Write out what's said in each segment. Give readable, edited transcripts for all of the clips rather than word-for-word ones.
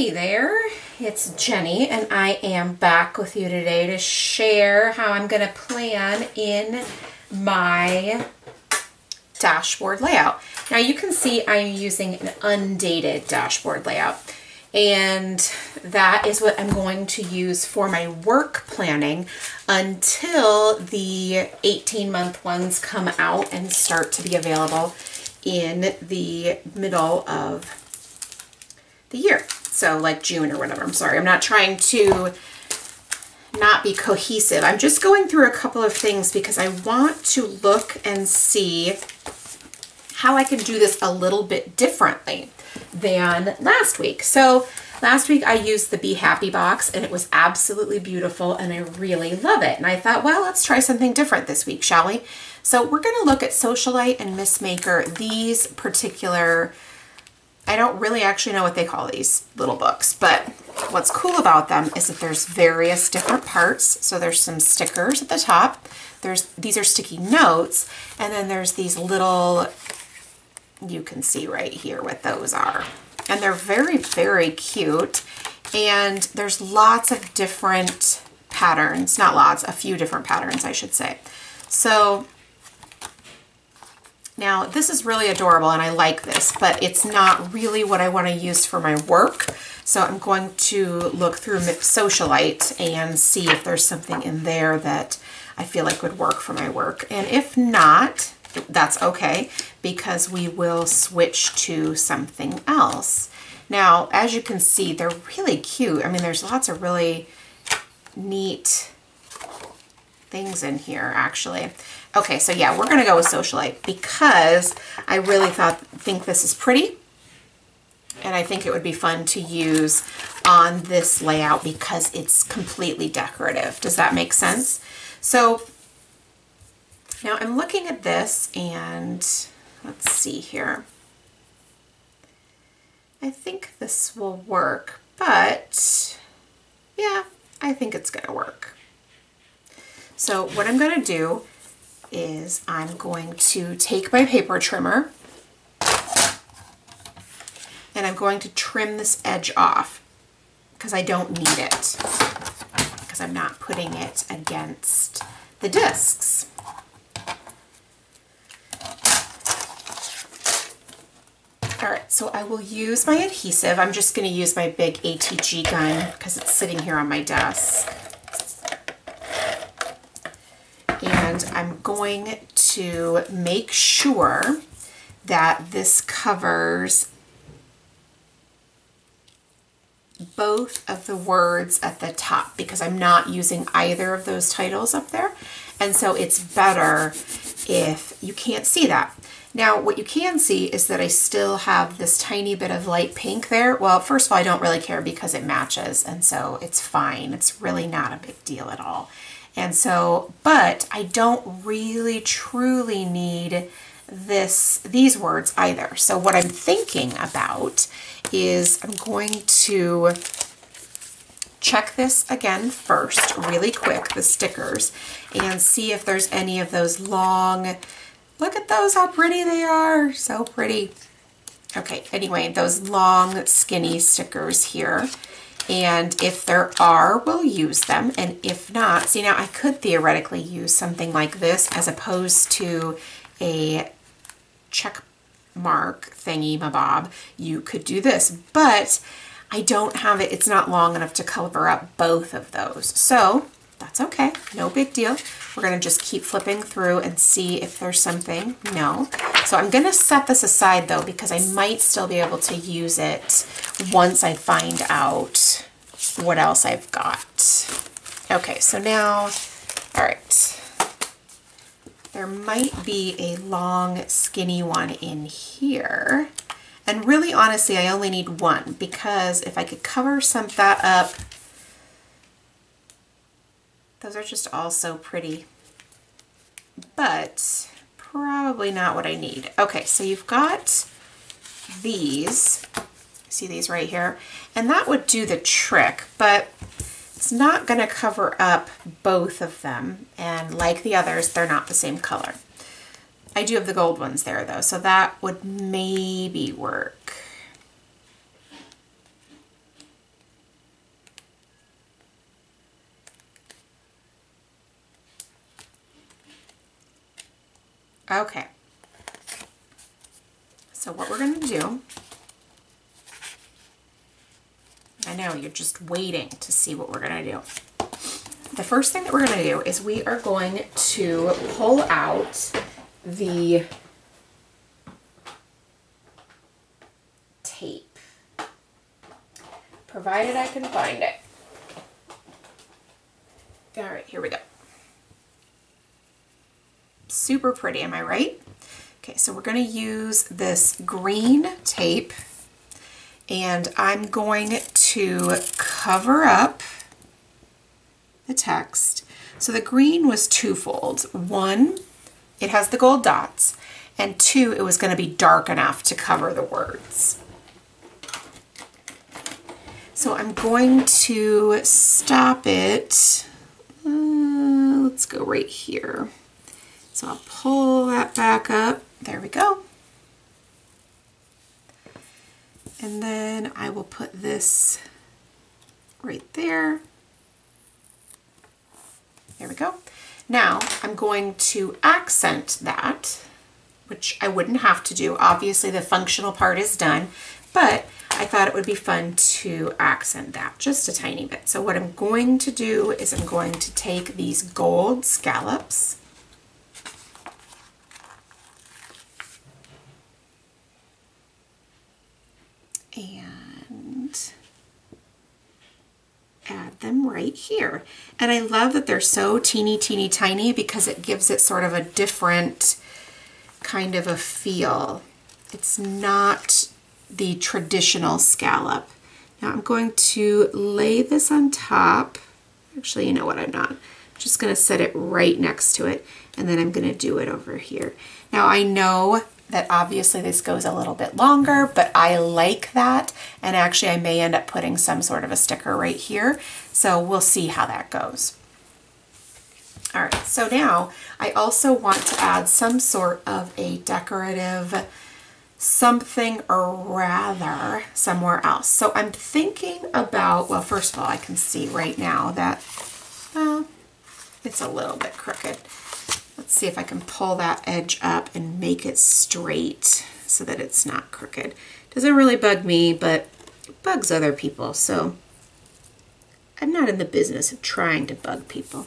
Hey there, it's Jenny and I am back with you today to share how I'm going to plan in my dashboard layout. Now you can see I'm using an undated dashboard layout, and that is what I'm going to use for my work planning until the 18-month ones come out and start to be available in the middle of the year. So like June or whatever. I'm sorry, I'm not trying to not be cohesive. I'm just going through a couple of things because I want to look and see how I can do this a little bit differently than last week. So last week I used the Be Happy box and it was absolutely beautiful and I really love it. And I thought, well, let's try something different this week, shall we? So we're going to look at Socialite and Miss Maker, these particular, I don't really actually know what they call these little books, but what's cool about them is that there's various different parts. So there's some stickers at the top. These are sticky notes, and then there's these little, you can see right here what those are. And they're very, very cute. And there's lots of different patterns, not lots, a few different patterns, I should say. So now this is really adorable and I like this, but it's not really what I want to use for my work. So I'm going to look through Socialite and see if there's something in there that I feel like would work for my work. And if not, that's okay, because we will switch to something else. Now, as you can see, they're really cute. I mean, there's lots of really neat things in here, actually. Okay, so yeah, we're gonna go with Socialite because I really think this is pretty, and I think it would be fun to use on this layout because it's completely decorative. Does that make sense? So now I'm looking at this and let's see here. I think this will work, but yeah, I think it's gonna work. So what I'm gonna do is I'm going to take my paper trimmer and I'm going to trim this edge off because I don't need it, because I'm not putting it against the discs. Alright, so I will use my adhesive. I'm just going to use my big ATG gun because it's sitting here on my desk. And I'm going to make sure that this covers both of the words at the top because I'm not using either of those titles up there. And so it's better if you can't see that. Now, what you can see is that I still have this tiny bit of light pink there. Well, first of all, I don't really care because it matches, and so it's fine. It's really not a big deal at all. And so, but I don't really truly need these words either. So what I'm thinking about is I'm going to check this again first, really quick, the stickers, and see if there's any of those long, look at those, how pretty they are, so pretty. Okay, anyway, those long skinny stickers here. And if there are, we'll use them. And if not, see, now I could theoretically use something like this as opposed to a check mark thingy mabob. You could do this, but I don't have it. It's not long enough to cover up both of those. So that's okay. No big deal. We're going to just keep flipping through and see if there's something. No. So I'm going to set this aside though, because I might still be able to use it once I find out what else I've got. Okay, so now, all right. There might be a long, skinny one in here. And really, honestly, I only need one because if I could cover that up, those are just all so pretty, but probably not what I need. Okay, so you've got these, see these right here, and that would do the trick, but it's not going to cover up both of them, and like the others, they're not the same color. I do have the gold ones there though, so that would maybe work. Okay. So what we're going to do, I know you're just waiting to see what we're going to do. The first thing that we're going to do is we are going to pull out the tape, provided I can find it. All right, here we go. Super pretty, am I right? Okay, so we're going to use this green tape, and I'm going to cover up the text. So the green was twofold. One, it has the gold dots, and two, it was going to be dark enough to cover the words. So I'm going to stop it. Let's go right here. So I'll pull that back up. There we go. And then I will put this right there. There we go. Now I'm going to accent that, which I wouldn't have to do. Obviously the functional part is done, but I thought it would be fun to accent that just a tiny bit. So what I'm going to do is I'm going to take these gold scallops and add them right here. And I love that they're so teeny tiny because it gives it sort of a different kind of a feel. It's not the traditional scallop. Now I'm going to lay this on top. Actually, you know what, I'm not. I'm just going to set it right next to it, and then I'm going to do it over here. Now I know that obviously this goes a little bit longer, but I like that, and actually I may end up putting some sort of a sticker right here, so we'll see how that goes. All right, so now I also want to add some sort of a decorative something or rather somewhere else. So I'm thinking about, well, first of all, I can see right now that, well, it's a little bit crooked. Let's see if I can pull that edge up and make it straight so that it's not crooked. Doesn't really bug me, but it bugs other people, so I'm not in the business of trying to bug people.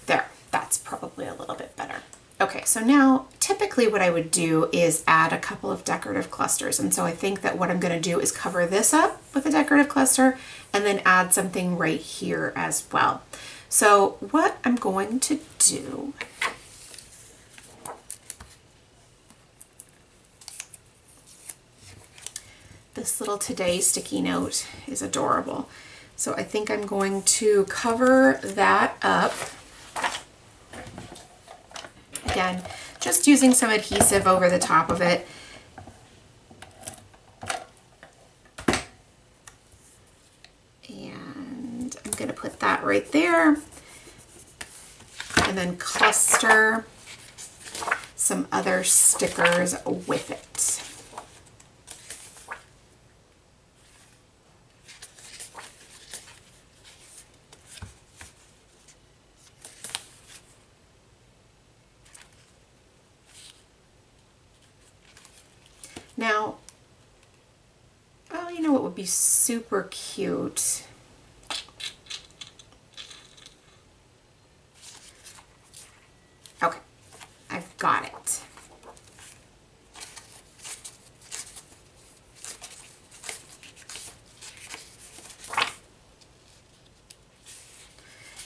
There, that's probably a little bit better. Okay, so now typically what I would do is add a couple of decorative clusters. And so I think that what I'm going to do is cover this up with a decorative cluster and then add something right here as well. So what I'm going to do, this little today sticky note is adorable. So I think I'm going to cover that up. Again, just using some adhesive over the top of it. And I'm going to put that right there. And then cluster some other stickers with it. Now, oh, you know what would be super cute? Okay, I've got it.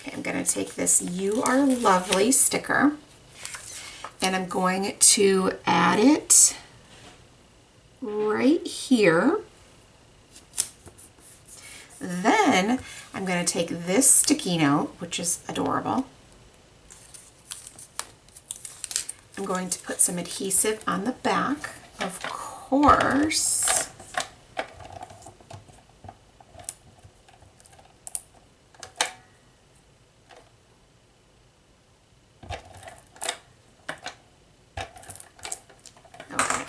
Okay, I'm going to take this "You Are Lovely" sticker and I'm going to add it right here. Then I'm going to take this sticky note, which is adorable. I'm going to put some adhesive on the back, of course. Okay.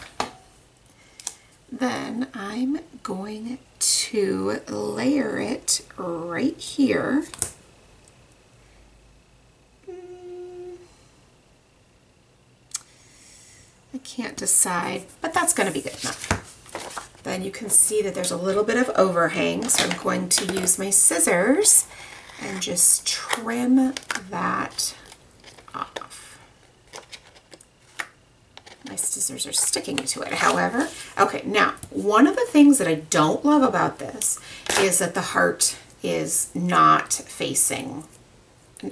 Then I'm going to layer it right here. can't decide, but that's going to be good enough. Then you can see that there's a little bit of overhang, so I'm going to use my scissors and just trim that off. My scissors are sticking to it, however. Okay, now, one of the things that I don't love about this is that the heart is not facing,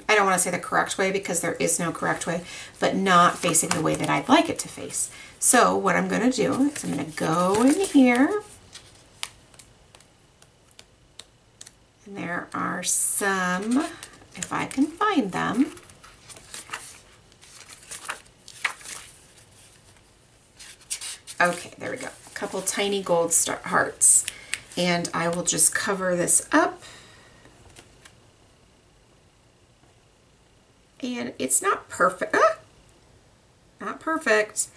I don't want to say the correct way because there is no correct way, but not facing the way that I'd like it to face. So what I'm going to do is I'm going to go in here, and there are some, if I can find them, okay, there we go, a couple tiny gold star hearts, and I will just cover this up. And it's not perfect, not perfect,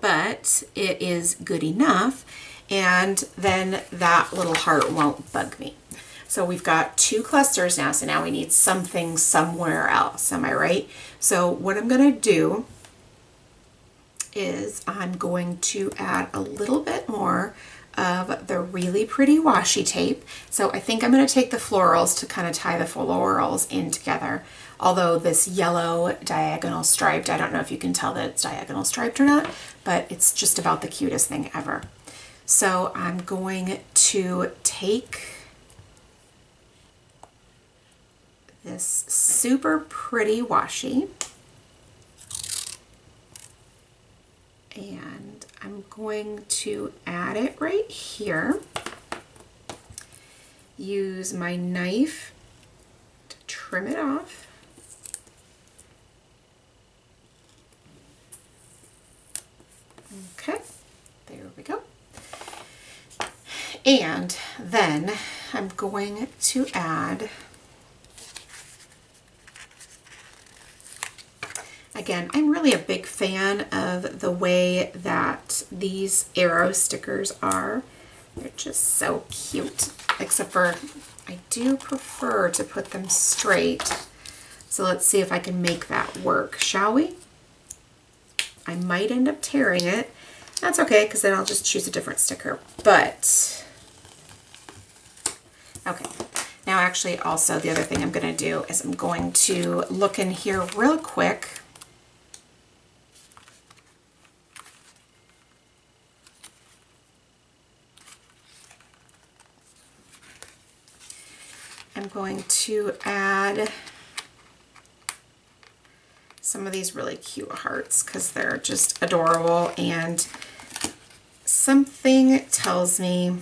but it is good enough, and then that little heart won't bug me. So we've got 2 clusters now, so now we need something somewhere else, am I right? So what I'm going to do is I'm going to add a little bit more of the really pretty washi tape. So I think I'm going to take the florals to kind of tie the florals in together. Although this yellow diagonal striped, I don't know if you can tell that it's diagonal striped or not, but it's just about the cutest thing ever. So I'm going to take this super pretty washi and I'm going to add it right here. Use my knife to trim it off. Okay, there we go. And then I'm going to add, again, I'm really a big fan of the way that these arrow stickers are. They're just so cute, except for I do prefer to put them straight. So let's see if I can make that work, shall we? I might end up tearing it. That's okay, because then I'll just choose a different sticker. But, okay. Now actually also the other thing I'm going to do is I'm going to look in here real quick. I'm going to add some of these really cute hearts because they're just adorable, and something tells me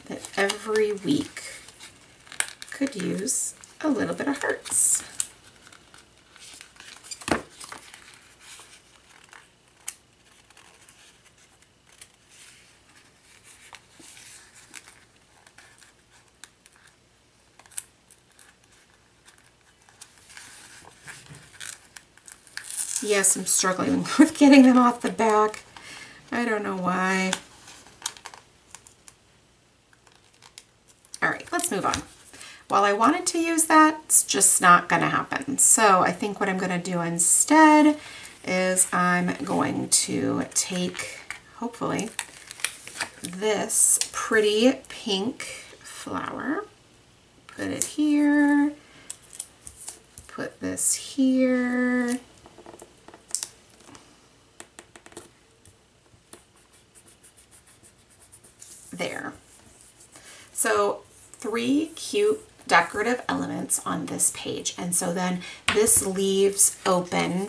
that every week could use a little bit of hearts. Yes, I'm struggling with getting them off the back. I don't know why. All right, let's move on. While I wanted to use that, it's just not going to happen. So I think what I'm going to do instead is I'm going to take, hopefully, this pretty pink flower, put it here, put this here, there. So 3 cute decorative elements on this page, and so then this leaves open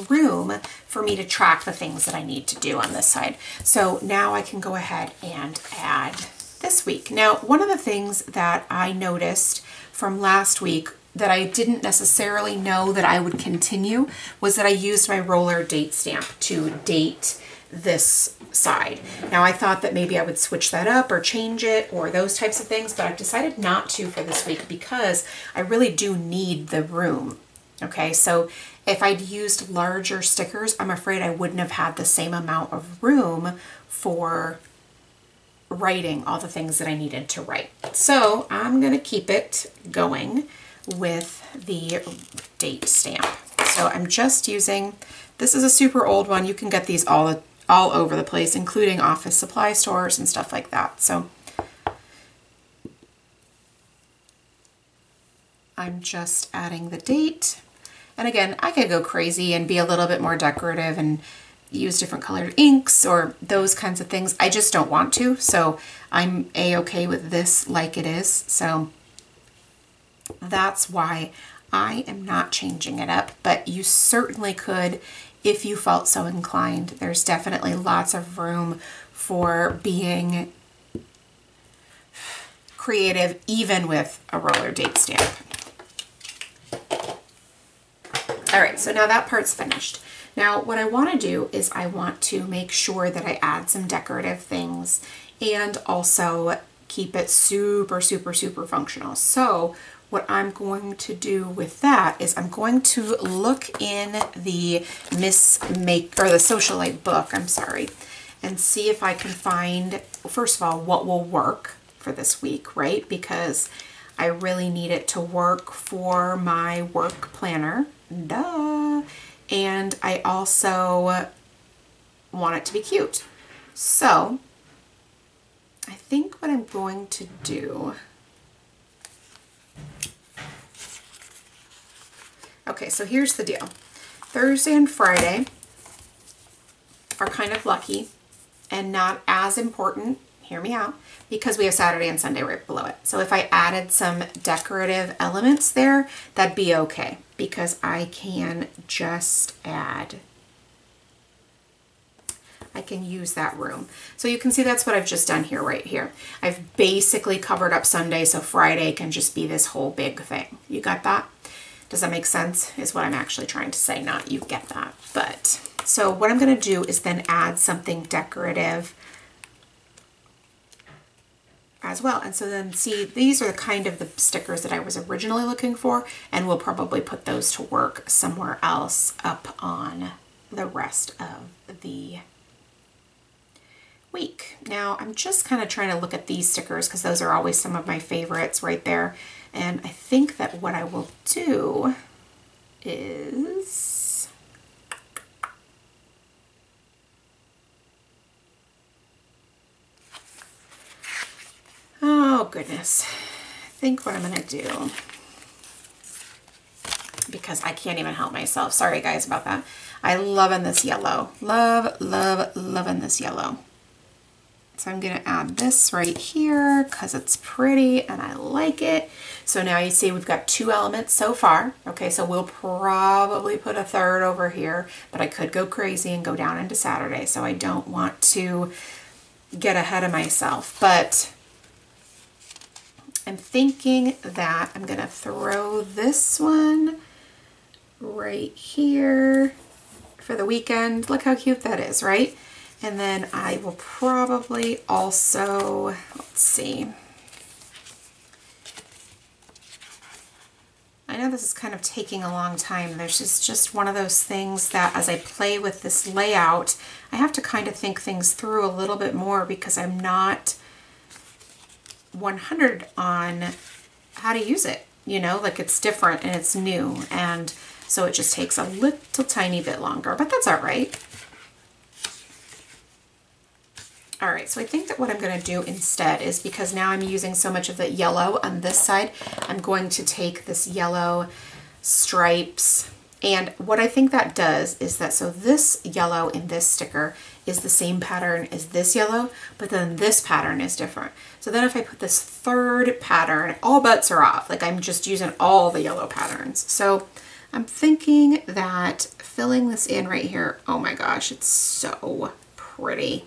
room for me to track the things that I need to do on this side. So now I can go ahead and add this week. Now, one of the things that I noticed from last week that I didn't necessarily know that I would continue was that I used my roller date stamp to date this side. Now I thought that maybe I would switch that up or change it or those types of things, but I've decided not to for this week because I really do need the room. Okay, so if I'd used larger stickers, I'm afraid I wouldn't have had the same amount of room for writing all the things that I needed to write. So I'm going to keep it going with the date stamp. So I'm just using, this is a super old one. You can get these all over the place, including office supply stores and stuff like that. So I'm just adding the date. And again, I could go crazy and be a little bit more decorative and use different colored inks or those kinds of things. I just don't want to, so I'm a-okay with this like it is. So that's why I am not changing it up, but you certainly could if you felt so inclined. There's definitely lots of room for being creative, even with a roller date stamp. All right, so now that part's finished. Now what I want to do is I want to make sure that I add some decorative things and also keep it super, super, super functional. So what I'm going to do with that is I'm going to look in the the Socialite book, I'm sorry, and see if I can find, first of all, what will work for this week, right? Because I really need it to work for my work planner. Duh. And I also want it to be cute. So I think what I'm going to do, okay, so here's the deal. Thursday and Friday are kind of lucky and not as important, hear me out, because we have Saturday and Sunday right below it. So if I added some decorative elements there, that'd be okay, because I can just add, I can use that room. So you can see that's what I've just done here, right here. I've basically covered up Sunday, so Friday can just be this whole big thing. You got that? Does that make sense? Is what I'm actually trying to say, not you get that. But, so what I'm gonna do is then add something decorative as well. And so then see, these are kind of the stickers that I was originally looking for, and we'll probably put those to work somewhere else up on the rest of the week. Now I'm just kind of trying to look at these stickers because those are always some of my favorites right there. And I think that what I will do is, oh goodness, I think what I'm gonna do, because I can't even help myself, sorry guys about that. I loving this yellow, loving this yellow. So I'm gonna add this right here because it's pretty and I like it. So now you see we've got 2 elements so far. Okay, so we'll probably put a third over here, but I could go crazy and go down into Saturday, so I don't want to get ahead of myself. But I'm thinking that I'm gonna throw this one right here for the weekend. Look how cute that is, right? And then I will probably also, let's see. I know this is kind of taking a long time. There's just one of those things that as I play with this layout, I have to kind of think things through a little bit more because I'm not 100 on how to use it. You know, like it's different and it's new. And so it just takes a little tiny bit longer, but that's all right. All right, so I think that what I'm gonna do instead is, because now I'm using so much of the yellow on this side, I'm going to take this yellow stripes, and what I think that does is that, so this yellow in this sticker is the same pattern as this yellow, but then this pattern is different. So then if I put this third pattern, all bets are off. Like I'm just using all the yellow patterns. So I'm thinking that filling this in right here, oh my gosh, it's so pretty.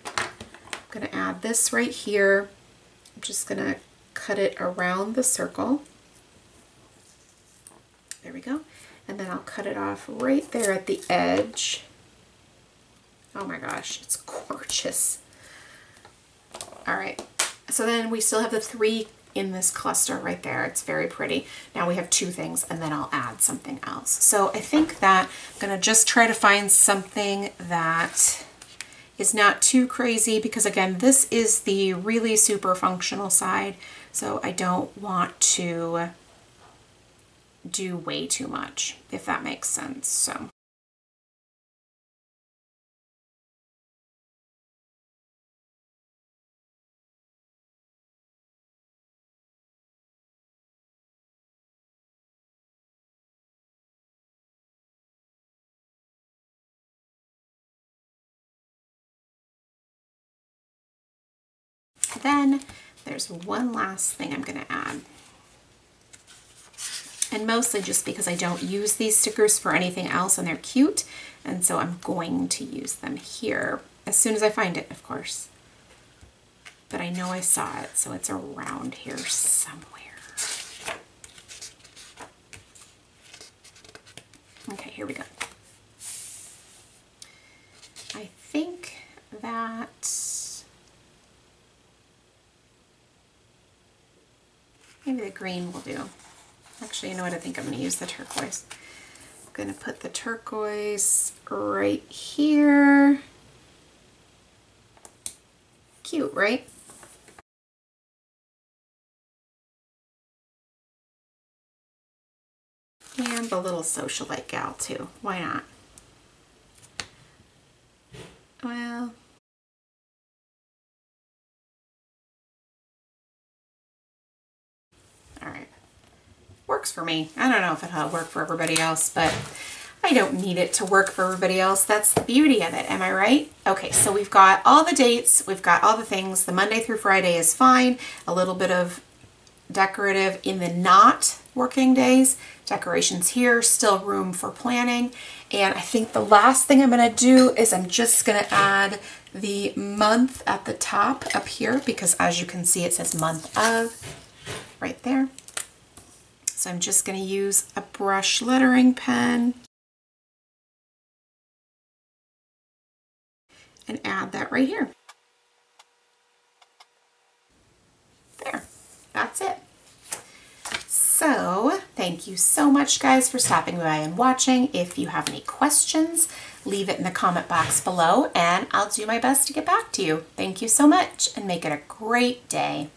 I'm going to add this right here. I'm just going to cut it around the circle. There we go. And then I'll cut it off right there at the edge. Oh my gosh, it's gorgeous. All right, so then we still have the 3 in this cluster right there. It's very pretty. Now we have 2 things, and then I'll add something else. So I think that I'm gonna just try to find something that is not too crazy, because again, this is the really super functional side. So I don't want to do way too much, if that makes sense. So. Then there's one last thing I'm going to add. And mostly just because I don't use these stickers for anything else and they're cute. And so I'm going to use them here as soon as I find it, of course. But I know I saw it, so it's around here somewhere. Okay, here we go. I think that maybe the green will do. Actually, you know what? I think I'm going to use the turquoise. I'm going to put the turquoise right here. Cute, right? And the little socialite gal too. Why not? Well, all right. Works for me. I don't know if it'll work for everybody else, but I don't need it to work for everybody else. That's the beauty of it. Am I right? Okay, so we've got all the dates. We've got all the things. The Monday through Friday is fine. A little bit of decorative in the not working days. Decorations here, still room for planning. And I think the last thing I'm going to do is I'm just going to add the month at the top up here, because as you can see it says month of right there. So I'm just going to use a brush lettering pen and add that right here. There, that's it. So thank you so much, guys, for stopping by and watching. If you have any questions, leave it in the comment box below and I'll do my best to get back to you. Thank you so much and make it a great day.